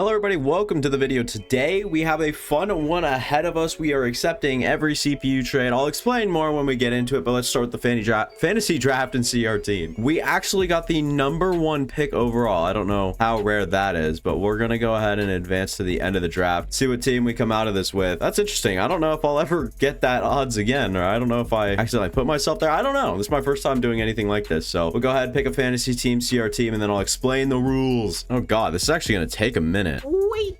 Hello everybody, welcome to the video. Today we have a fun one ahead of us. We are accepting every CPU trade. I'll explain more when we get into it, but let's start with the fantasy draft and see our team. We actually got the #1 pick overall. I don't know how rare that is, but we're gonna go ahead and advance to the end of the draft, see what team we come out of this with. That's interesting. I don't know if I'll ever get that odds again, or I don't know if I accidentally put myself there. I don't know. This is my first time doing anything like this, so we'll go ahead and pick a fantasy team, see our team, and then I'll explain the rules. Oh god, this is actually gonna take a minute. Wait.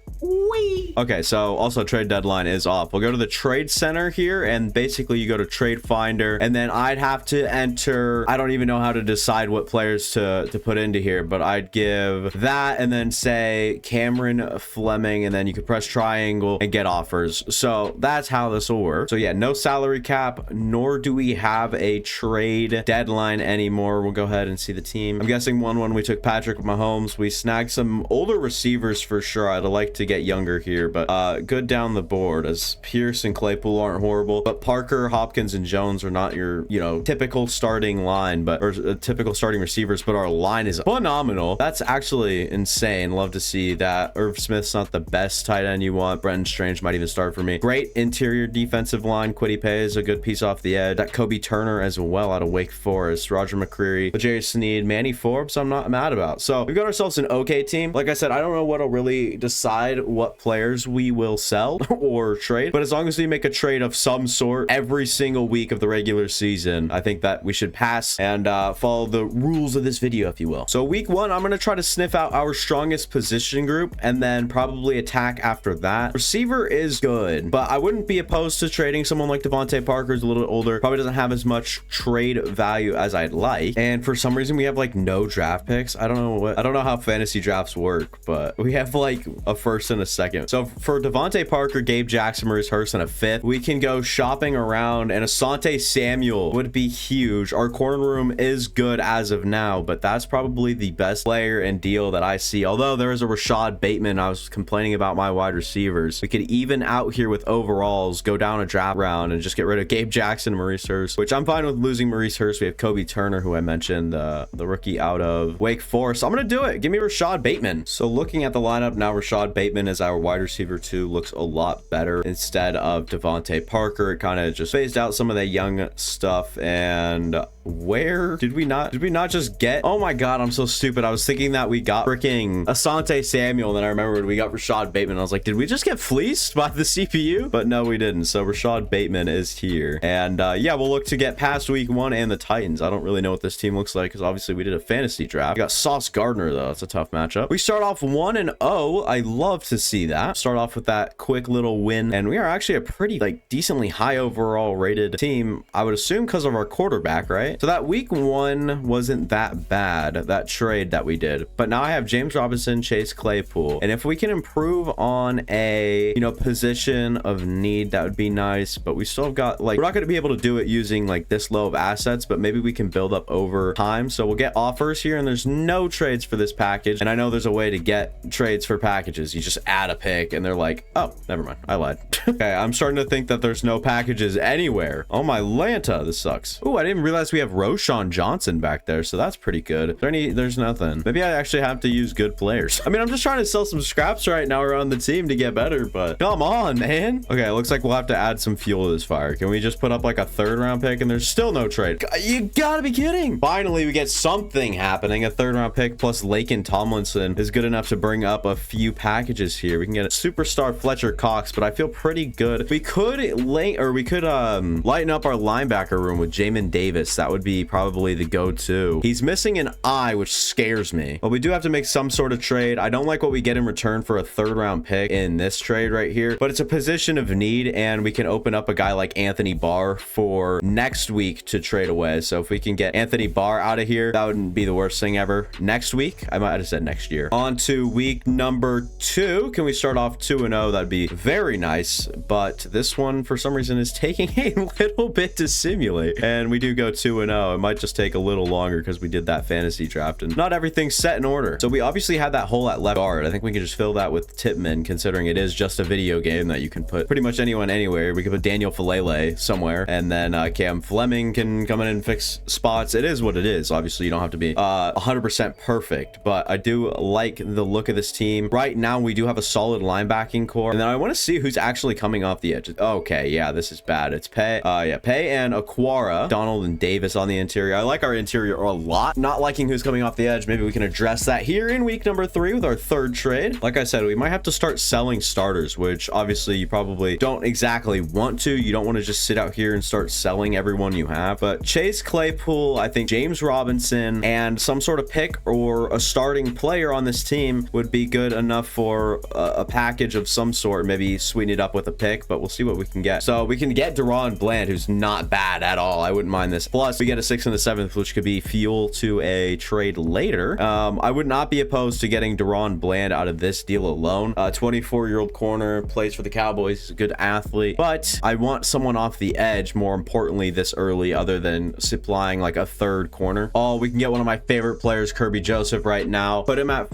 Okay, so also trade deadline is off. We'll go to the trade center here, and basically you go to trade finder, and then I'd have to enter, I don't even know how to decide what players to put into here, but I'd give that and then say Cameron Fleming, and then you could press triangle and get offers. So that's how this will work. So yeah, no salary cap, nor do we have a trade deadline anymore. We'll go ahead and see the team. I'm guessing 1-1 we took Patrick Mahomes. We snagged some older receivers for sure. I'd like to get younger here, but good down the board, as Pierce and Claypool aren't horrible, but Parker, Hopkins, and Jones are not your, typical starting line, or typical starting receivers, but our line is phenomenal. That's actually insane. Love to see that. Irv Smith's not the best tight end you want. Brenton Strange might even start for me. Great interior defensive line. Kwity Paye is a good piece off the edge. That Kobe Turner as well out of Wake Forest. Roger McCreary, L'Jarius Sneed, Manny Forbes, I'm not mad about. So we've got ourselves an okay team. Like I said, I don't know what'll really decide what players we will sell or trade, but as long as we make a trade of some sort every single week of the regular season, I think that we should pass and follow the rules of this video, if you will. So week 1, I'm going to try to sniff out our strongest position group and then probably attack after that. Receiver is good, but I wouldn't be opposed to trading someone like Devontae Parker, who's a little bit older, probably doesn't have as much trade value as I'd like, and for some reason we have like no draft picks. I don't know how fantasy drafts work, but we have like a first and a second. So for Devontae Parker, Gabe Jackson, Maurice Hurst, and a 5th, we can go shopping around, and Asante Samuel would be huge. Our corner room is good as of now, but that's probably the best player and deal that I see. Although there is a Rashad Bateman, I was complaining about my wide receivers. We could even out here with overalls, go down a draft round and just get rid of Gabe Jackson and Maurice Hurst, which I'm fine with losing Maurice Hurst. We have Kobe Turner, who I mentioned, the rookie out of Wake Forest. I'm gonna do it. Give me Rashad Bateman. So looking at the lineup now, Rashad Bateman is our wide receiver 2, looks a lot better instead of Devontae Parker. It kind of just phased out some of the young stuff. And where did we not just get, oh my god, I'm so stupid. I was thinking that we got freaking Asante Samuel, and then I remembered we got Rashad Bateman. I was like, did we just get fleeced by the CPU? But no, we didn't. So Rashad Bateman is here, and yeah, we'll look to get past week 1 and the Titans. I don't really know what this team looks like because obviously we did a fantasy draft. We got Sauce Gardner though. It's a tough matchup. We start off 1-0. I love to see that. Start off with that quick little win, and we are actually a pretty decently high overall rated team, I would assume, because of our quarterback, right? So that week 1 wasn't that bad, that trade that we did, but now I have James Robinson, Chase Claypool, and if we can improve on a position of need, that would be nice. But we still have got we're not going to be able to do it using this low of assets, but maybe we can build up over time. So we'll get offers here, and there's no trades for this package, and I know there's a way to get trades for packages. You just add a pick and they're like, oh, never mind, I lied. Okay, I'm starting to think that there's no packages anywhere. Oh my Lanta, this sucks. Oh, I didn't realize we have Roshan Johnson back there, so that's pretty good. There's nothing. Maybe I actually have to use good players. I mean, I'm just trying to sell some scraps right now around the team to get better, but come on, man. Okay, it looks like we'll have to add some fuel to this fire. Can we just put up like a 3rd round pick and there's still no trade? You gotta be kidding. Finally, we get something happening. A 3rd round pick plus Laken Tomlinson is good enough to bring up a few packages here. We can get a superstar Fletcher Cox, but I feel pretty good. We could lighten up our linebacker room with Jamin Davis. That would be probably the go-to. He's missing an eye, which scares me, but we do have to make some sort of trade. I don't like what we get in return for a 3rd round pick in this trade right here, but it's a position of need, and we can open up a guy like Anthony Barr for next week to trade away. So if we can get Anthony Barr out of here, that wouldn't be the worst thing ever. Next week, I might have said next year. On to week number 2. Can we start off off 2-0, that'd be very nice. But this one, for some reason, is taking a little bit to simulate. And we do go 2-0. It might just take a little longer because we did that fantasy draft and not everything's set in order. So we obviously had that hole at left guard. I think we can just fill that with Tipman, considering it is just a video game that you can put pretty much anyone anywhere. We could put Daniel Falele somewhere, and then Cam Fleming can come in and fix spots. It is what it is. Obviously, you don't have to be 100% perfect, but I do like the look of this team. Right now, we do have a solid linebacking core, and then I want to see who's actually coming off the edge. Okay, yeah, this is bad. It's Pay and Aquara, Donald and Davis on the interior. I like our interior a lot. Not liking who's coming off the edge. Maybe we can address that here in week number 3 with our third trade. Like I said, we might have to start selling starters, which obviously you probably don't exactly want to. You don't want to just sit out here and start selling everyone you have. But Chase Claypool, I think James Robinson, and some sort of pick or a starting player on this team would be good enough for a package of some sort. Maybe sweeten it up with a pick, but we'll see what we can get. So we can get Deron Bland, who's not bad at all. I wouldn't mind this. Plus, we get a 6th and a 7th, which could be fuel to a trade later. I would not be opposed to getting Deron Bland out of this deal alone. 24-year-old corner, plays for the Cowboys, he's a good athlete, but I want someone off the edge, more importantly, this early, other than supplying like a third corner. Oh, we can get one of my favorite players, Kirby Joseph, right now. Put him at,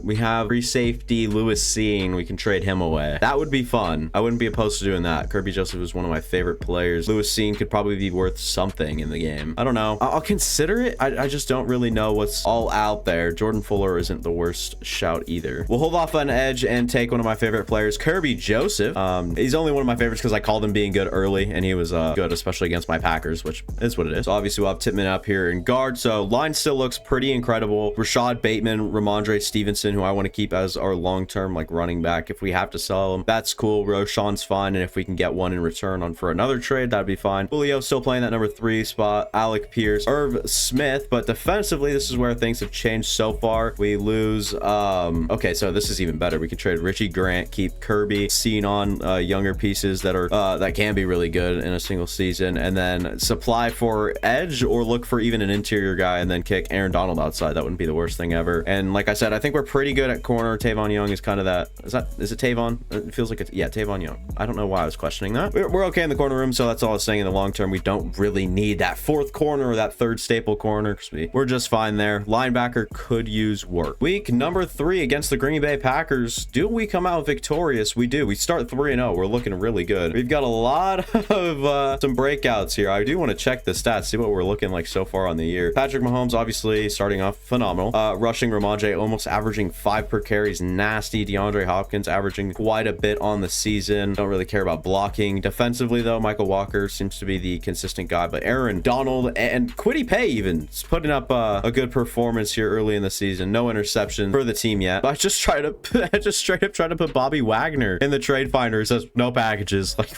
we have free safety, Lewis Seen. We can trade him away. That would be fun. I wouldn't be opposed to doing that. Kirby Joseph is one of my favorite players. Lewis Seen could probably be worth something in the game. I don't know. I'll consider it. I just don't really know what's all out there. Jordan Fuller isn't the worst shout either. We'll hold off on edge and take one of my favorite players, Kirby Joseph. He's only one of my favorites because I called him being good early, and he was good, especially against my Packers, which is what it is. So obviously we'll have Tipman up here in guard. So line still looks pretty incredible. Rashad Bateman, Ramondre Stevenson, who I want to keep as our long-term like running back. If we have to sell him, that's cool. Roshan's fine, and if we can get one in return on for another trade, that'd be fine. Julio still playing that number 3 spot. Alec Pierce, Irv Smith, but defensively, this is where things have changed so far. We lose okay, so this is even better. We can trade Richie Grant, keep Kirby, Seen on younger pieces that are that can be really good in a single season, and then supply for edge or look for even an interior guy and then kick Aaron Donald outside. That wouldn't be the worst thing ever. And like I said, I think we're pretty good at corner. Tavon Young is kind of that. Is it Tavon? It feels like it's, yeah, Tavon Young. I don't know why I was questioning that. We're okay in the corner room, so that's all I was saying. In the long term, we don't really need that 4th corner or that 3rd staple corner because we're just fine there. Linebacker could use work. Week number 3 against the Green Bay Packers. Do we come out victorious? We do. We start 3-0. We're looking really good. We've got a lot of some breakouts here. I do want to check the stats, see what we're looking like so far on the year. Patrick Mahomes obviously starting off phenomenal. Rushing, Ramondre almost averaging 5 per carry is nasty. DeAndre Hopkins averaging quite a bit on the season. Don't really care about blocking. Defensively though, Michael Walker seems to be the consistent guy, but Aaron Donald and Kwity Paye even is putting up a good performance here early in the season. No interception for the team yet. I just straight up tried to put Bobby Wagner in the trade finder. It says no packages. Like,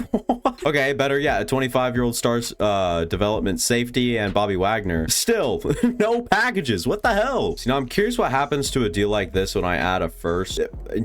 okay, better. Yeah, a 25-year-old stars development safety and Bobby Wagner. Still, no packages. What the hell? So, I'm curious what happens to a deal like this when I add a first.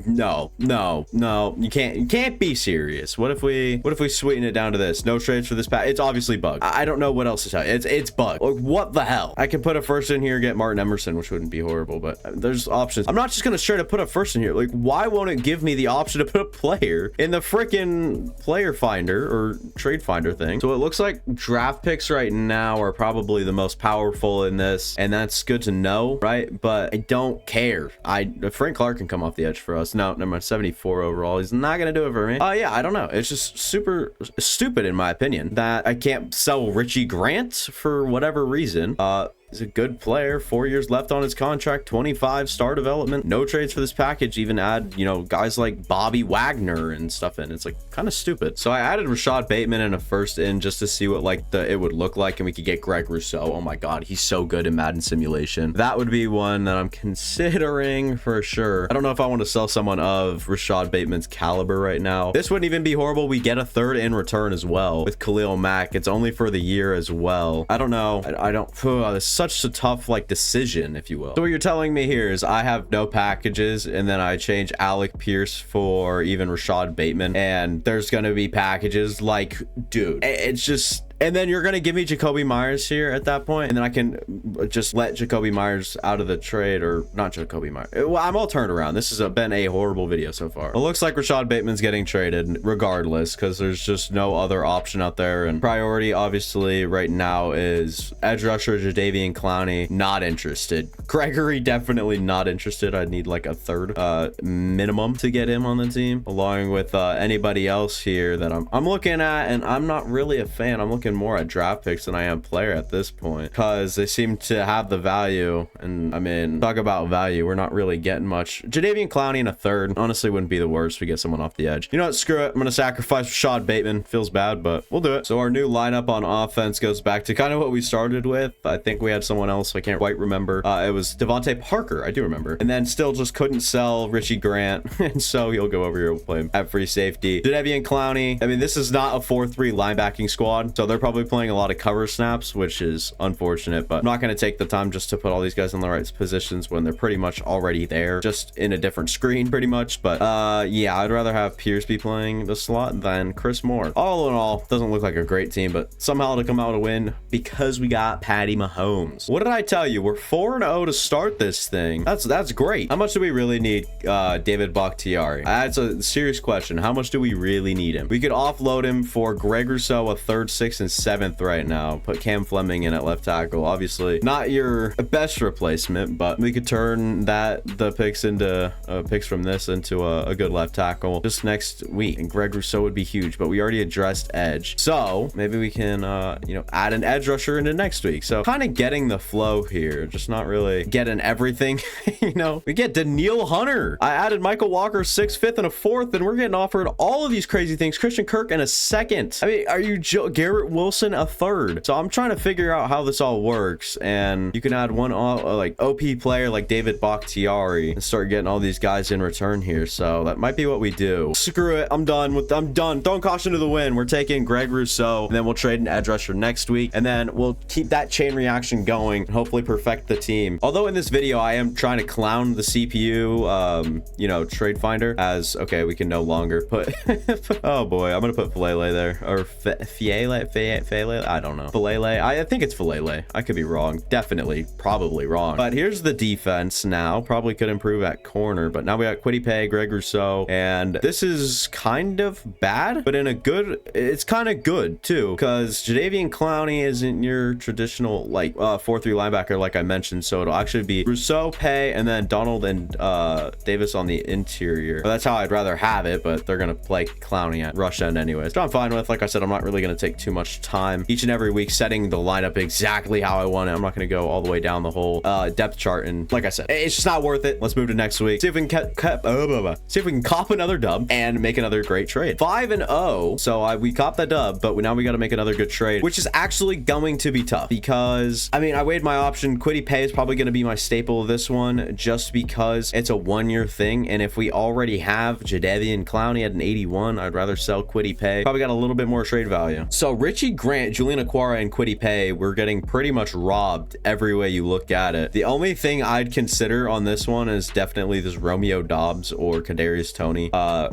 No. You can't be serious. What if we sweeten it down to this? No trades for this pack. It's obviously bugged. I don't know what else to tell you. It's bugged. Like, what the hell? I can put a first in here, get Martin Emerson, which wouldn't be horrible, but there's options. I'm not just gonna straight up put a first in here. Like, why won't it give me the option to put a player in the freaking player finder or trade finder thing? So it looks like draft picks right now are probably the most powerful in this, and that's good to know, right? But I don't care. Frank Clark can come off the edge for us. No, never mind. 74 overall. He's not gonna do it for me. Yeah, I don't know. It's just super stupid in my opinion that I can't sell Richie Grant for whatever reason. He's a good player, 4 years left on his contract, 25 star development, no trades for this package, even add, you know, guys like Bobby Wagner and stuff in. It's like kind of stupid. So I added Rashad Bateman and a first in just to see what like it would look like, and we could get Greg Rousseau. Oh my God, he's so good in Madden Simulation. That would be one that I'm considering for sure. I don't know if I want to sell someone of Rashad Bateman's caliber right now. This wouldn't even be horrible. We get a third in return as well with Khalil Mack. It's only for the year as well. I don't know. I don't, this such a tough like decision, if you will. So what you're telling me here is I have no packages, and then I change Alec Pierce for even Rashad Bateman, and there's gonna be packages. Like, dude, it's just And then you're going to give me Jacoby Myers here at that point, and then I can just let Jacoby Myers out of the trade, or not Jacoby Myers. Well, I'm all turned around. This has been a horrible video so far. It looks like Rashad Bateman's getting traded regardless, because there's just no other option out there. And priority, obviously, right now is edge rusher Jadeveon Clowney. Not interested. Gregory, definitely not interested. I'd need like a third minimum to get him on the team, along with anybody else here that I'm looking at, and I'm not really a fan. I'm looking more at draft picks than I am player at this point, because they seem to have the value. And I mean, talk about value, we're not really getting much. Jadeveon Clowney in a third honestly wouldn't be the worst if we get someone off the edge. You know what, screw it, I'm gonna sacrifice Rashad Bateman. Feels bad, but we'll do it. So our new lineup on offense goes back to kind of what we started with. I think we had someone else, I can't quite remember. It was Devontae Parker, I do remember, and then still just couldn't sell Richie Grant. And so he'll go over here, we'll play him at free safety. Jadeveon Clowney, I mean, this is not a 4-3 linebacking squad, so they're probably playing a lot of cover snaps, which is unfortunate, but I'm not going to take the time just to put all these guys in the right positions when they're pretty much already there, just in a different screen pretty much. But yeah, I'd rather have Pierce be playing the slot than Chris Moore. All in all, doesn't look like a great team, but somehow to come out a win because we got Patty Mahomes. What did I tell you? We're 4-0 to start this thing. That's great. How much do we really need David Bakhtiari? That's a serious question. How much do we really need him? We could offload him for Greg Rousseau, a 3rd, 6th, and 7th right now. Put Cam Fleming in at left tackle. Obviously not your best replacement, but we could turn the picks from this into a good left tackle just next week. And Greg Rousseau would be huge, but we already addressed edge. So maybe we can, you know, add an edge rusher into next week. So kind of getting the flow here, just not really getting everything. You know, we get Danielle Hunter. I added Michael Walker 6th, 5th, and a 4th, and we're getting offered all of these crazy things. Christian Kirk in a 2nd. I mean, are you Garrett Wilson a 3rd? So I'm trying to figure out how this all works. And you can add one like OP player like David Bakhtiari and start getting all these guys in return here. So that might be what we do. Screw it. I'm done. Throwing caution to the wind. We're taking Greg Rousseau, and then we'll trade an edge rusher next week, and then we'll keep that chain reaction going and hopefully perfect the team. Although in this video I am trying to clown the CPU you know, trade finder, as okay, we can no longer put oh boy, I'm gonna put Filele there, or Fiele, I don't know, Filele. I think it's Filele. I could be wrong, definitely probably wrong. But here's the defense now. Probably could improve at corner, but now we got Kwity Paye, Greg Rousseau, and this is kind of bad, but in a good, it's kind of good too, because Jadeveon Clowney isn't your traditional like 4-3 linebacker like I mentioned, so it'll actually be Rousseau, Paye, and then Donald and Davis on the interior. That's how I'd rather have it, but they're gonna play Clowney at rush end anyways, so I'm fine with. Like I said, I'm not really gonna take too much time each and every week setting the lineup exactly how I want it. I'm not gonna go all the way down the whole depth chart, and like I said, it's just not worth it. Let's move to next week, see if we can see if we can cop another dub and make another great trade. 5-0, so we copped the dub, but now we got to make another good trade, which is actually going to be tough, because I mean, I weighed my option. Kwity Paye is probably going to be my staple of this one, just because it's a 1-year thing, and if we already have Jadeveon Clowney at an 81, I'd rather sell Kwity Paye. Probably got a little bit more trade value. So Richie Grant, Julian Okwara, and Kwity Paye, we're getting pretty much robbed every way you look at it. The only thing I'd consider on this one is definitely this Romeo Dobbs or Kadarius Toney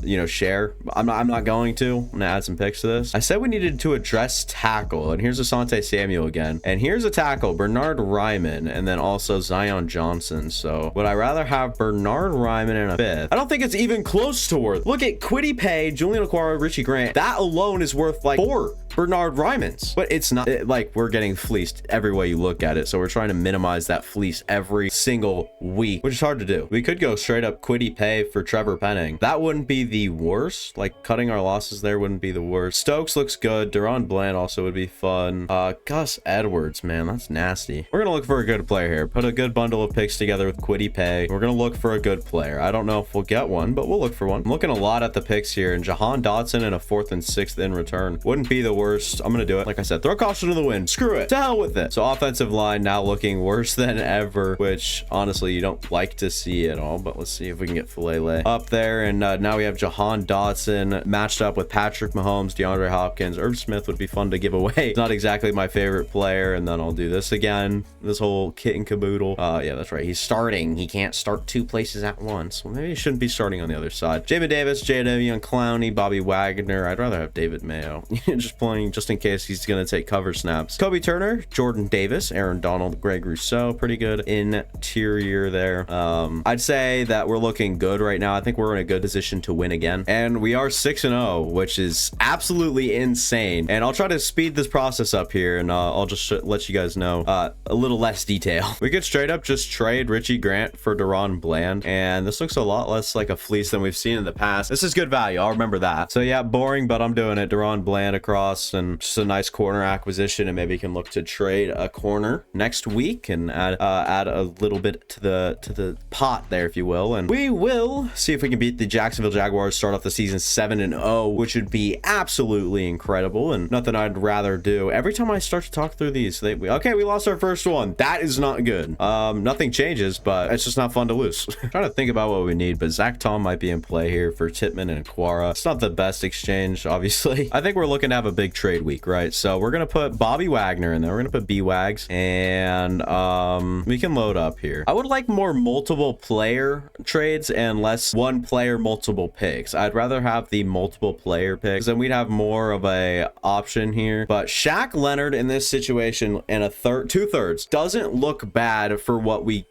you know, share. I'm not going to. I'm gonna add some picks to this. I said we needed to address tackle, and here's Asante Samuel again, and here's a tackle, Bernard Ryman, and then also Zion Johnson. So would I rather have Bernard Ryman in a 5th? I don't think it's even close to worth. Look at Kwity Paye, Julian Okwara, Richie Grant. That alone is worth like 4 Bernard Rymans, but it's not like we're getting fleeced every way you look at it, so we're trying to minimize that fleece every single week, which is hard to do. We could go straight up Kwity Paye for Trevor Penning. That wouldn't be the worst. Like, cutting our losses there wouldn't be the worst. Stokes looks good. Deron Bland also would be fun. Gus Edwards, man, that's nasty. We're gonna look for a good player here. Put a good bundle of picks together with Kwity Paye. We're gonna look for a good player. I don't know if we'll get one, but we'll look for one. I'm looking a lot at the picks here, and Jahan Dotson in a 4th and 6th in return wouldn't be the worst. I'm gonna do it. Like I said, throw caution to the wind. Screw it. To hell with it. So offensive line now looking worse than ever, which honestly you don't like to see at all, but let's see if we can get Filele up there. And now we have Jahan Dotson matched up with Patrick Mahomes, DeAndre Hopkins. Irv Smith would be fun to give away. Not exactly my favorite player. And then I'll do this again, this whole kit and caboodle. Yeah, that's right, he's starting. He can't start 2 places at once. Well, maybe he shouldn't be starting on the other side. Jamin Davis, Jadeveon Clowney, Bobby Wagner. I'd rather have David Mayo just playing just in in case he's going to take cover snaps. Kobe Turner, Jordan Davis, Aaron Donald, Greg Rousseau. Pretty good interior there. I'd say that we're looking good right now. I think we're in a good position to win again. And we are 6-0, which is absolutely insane. And I'll try to speed this process up here, and I'll just let you guys know a little less detail. We could straight up just trade Richie Grant for Deron Bland, and this looks a lot less like a fleece than we've seen in the past. This is good value. I'll remember that. So yeah, boring, but I'm doing it. Deron Bland across, and just a nice corner acquisition, and maybe can look to trade a corner next week and add a little bit to the pot there, if you will. And we will see if we can beat the Jacksonville Jaguars, start off the season 7-0, which would be absolutely incredible and nothing I'd rather do. Every time I start to talk through these, okay, we lost our first one. That is not good. Nothing changes, but it's just not fun to lose. Trying to think about what we need, but Zach Tom might be in play here for Tippmann and Aquara. It's not the best exchange, obviously. I think we're looking to have a big trade week, right? So we're gonna put Bobby Wagner in there. We're gonna put B-Wags, and we can load up here. I would like more multiple player trades and less one player multiple picks. I'd rather have the multiple player picks, and we'd have more of a option here. But Shaq Leonard in this situation and a two-thirds doesn't look bad for what we're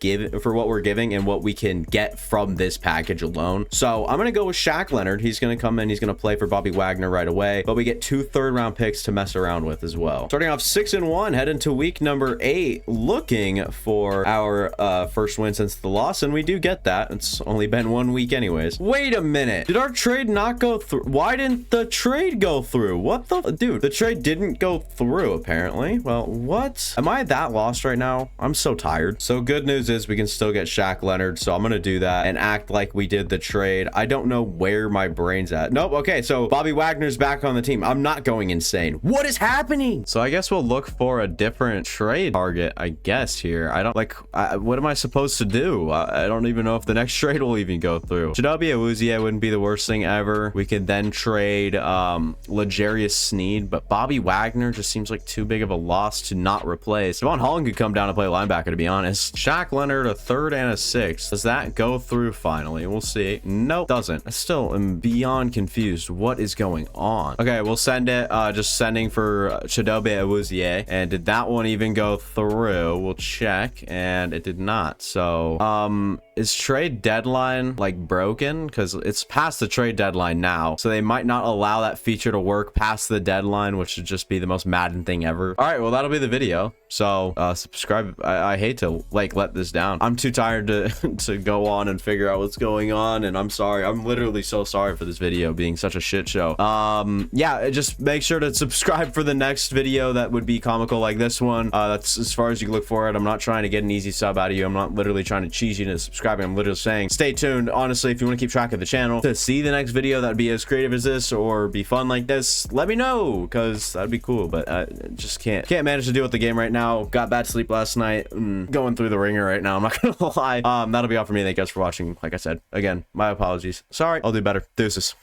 giving and what we can get from this package alone. So I'm gonna go with Shaq Leonard. He's gonna come in, he's gonna play for Bobby Wagner right away, but we get 2 third-round picks to mess around with as well. Starting off 6-1, head into week number 8, looking for our first win since the loss, and we do get that. It's only been 1 week anyways. Wait a minute, did our trade not go through? Why didn't the trade go through? What the dude, the trade didn't go through apparently. Well, what? Am I that lost right now? I'm so tired. So good news is we can still get Shaq Leonard, so I'm gonna do that and act like we did the trade. I don't know where my brain's at. Nope. Okay, so Bobby Wagner's back on the team. I'm not going insane. What is happening? So I guess we'll look for a different trade target, I guess, here. I don't what am I supposed to do? I don't even know if the next trade will even go through. Chidobe Awuzie wouldn't be the worst thing ever. We could then trade L'Jarius Sneed, but Bobby Wagner just seems like too big of a loss to not replace. Devon Holland could come down and play linebacker, to be honest. Shaq Leonard, a 3rd and a 6th. Does that go through finally? We'll see. Nope, doesn't. I still am beyond confused. What is going on? Okay, we'll send it. Just sending for Chidobe Awuzie. And did that one even go through? We'll check, and it did not. So, is trade deadline like broken? Because it's past the trade deadline now, so they might not allow that feature to work past the deadline, which would just be the most Madden thing ever. All right, well, that'll be the video. So subscribe. I hate to let this down. I'm too tired to go on and figure out what's going on, and I'm sorry. I'm literally so sorry for this video being such a shit show. Yeah, just make sure to subscribe for the next video that would be comical like this one. That's as far as you can look for it. I'm not trying to get an easy sub out of you. I'm not literally trying to cheese you into subscribing. I'm literally saying stay tuned. Honestly, if you want to keep track of the channel to see the next video that'd be as creative as this or be fun like this, let me know, because that'd be cool. But I just can't manage to deal with the game right now. Got bad sleep last night. Going through the ringer right now, I'm not gonna lie. That'll be all for me. Thank you guys for watching. Like I said, again, my apologies. Sorry, I'll do better. Deuces.